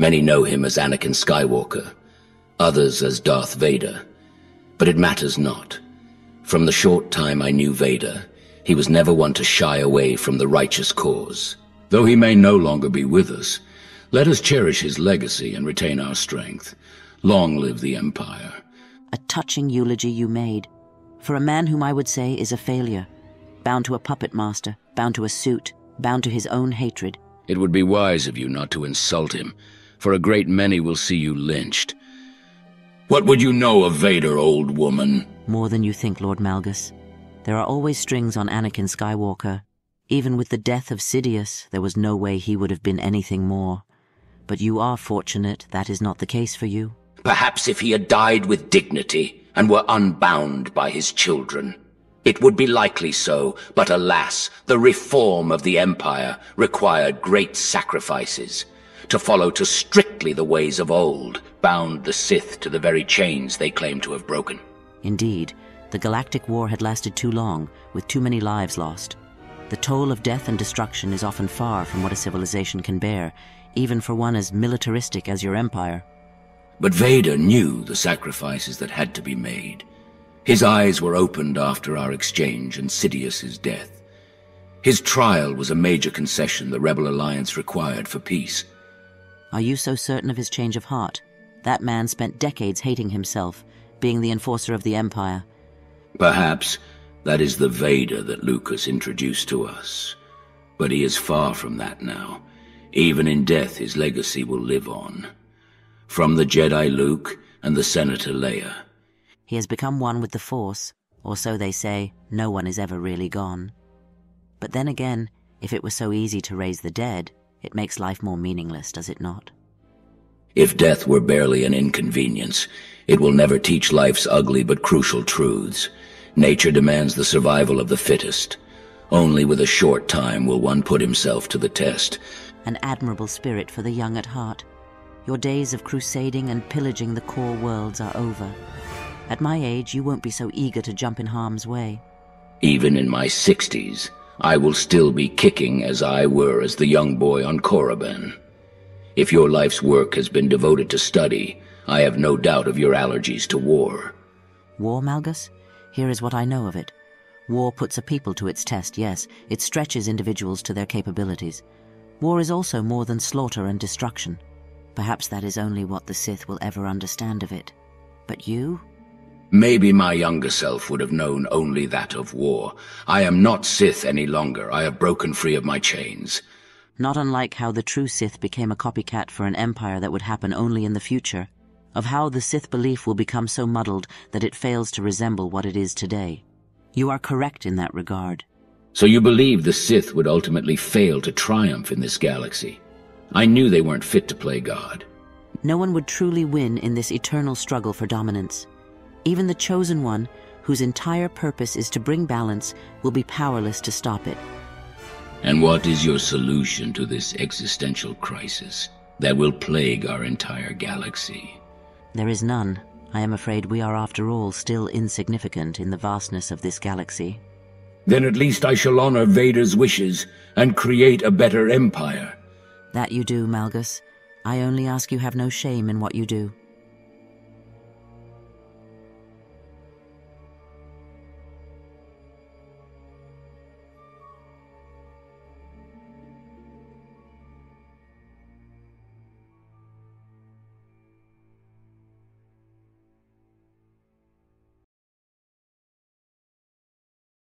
Many know him as Anakin Skywalker, others as Darth Vader. But it matters not. From the short time I knew Vader, he was never one to shy away from the righteous cause. Though he may no longer be with us, let us cherish his legacy and retain our strength. Long live the Empire. A touching eulogy you made, for a man whom I would say is a failure, bound to a puppet master, bound to a suit, bound to his own hatred. It would be wise of you not to insult him, for a great many will see you lynched. What would you know of Vader, old woman? More than you think, Lord Malgus. There are always strings on Anakin Skywalker. Even with the death of Sidious, there was no way he would have been anything more. But you are fortunate that is not the case for you. Perhaps if he had died with dignity and were unbound by his children, it would be likely so, but alas, the reform of the Empire required great sacrifices. To follow too strictly the ways of old bound the Sith to the very chains they claimed to have broken. Indeed, the Galactic War had lasted too long, with too many lives lost. The toll of death and destruction is often far from what a civilization can bear, even for one as militaristic as your Empire. But Vader knew the sacrifices that had to be made. His eyes were opened after our exchange and Sidious's death. His trial was a major concession the Rebel Alliance required for peace. Are you so certain of his change of heart? That man spent decades hating himself, being the enforcer of the Empire. Perhaps that is the Vader that Lucas introduced to us. But he is far from that now. Even in death, his legacy will live on. From the Jedi Luke and the Senator Leia. He has become one with the Force, or so they say. No one is ever really gone. But then again, if it were so easy to raise the dead, it makes life more meaningless, does it not? If death were barely an inconvenience, it will never teach life's ugly but crucial truths. Nature demands the survival of the fittest. Only with a short time will one put himself to the test. An admirable spirit for the young at heart. Your days of crusading and pillaging the core worlds are over. At my age, you won't be so eager to jump in harm's way. Even in my 60s, I will still be kicking as I were as the young boy on Korriban. If your life's work has been devoted to study, I have no doubt of your allergies to war. War, Malgus? Here is what I know of it. War puts a people to its test, yes. It stretches individuals to their capabilities. War is also more than slaughter and destruction. Perhaps that is only what the Sith will ever understand of it. But you? Maybe my younger self would have known only that of war. I am not Sith any longer. I have broken free of my chains. Not unlike how the true Sith became a copycat for an empire that would happen only in the future. Of how the Sith belief will become so muddled that it fails to resemble what it is today. You are correct in that regard. So you believe the Sith would ultimately fail to triumph in this galaxy? I knew they weren't fit to play God. No one would truly win in this eternal struggle for dominance. Even the Chosen One, whose entire purpose is to bring balance, will be powerless to stop it. And what is your solution to this existential crisis that will plague our entire galaxy? There is none. I am afraid we are after all still insignificant in the vastness of this galaxy. Then at least I shall honor Vader's wishes and create a better empire. That you do, Malgus. I only ask you have no shame in what you do.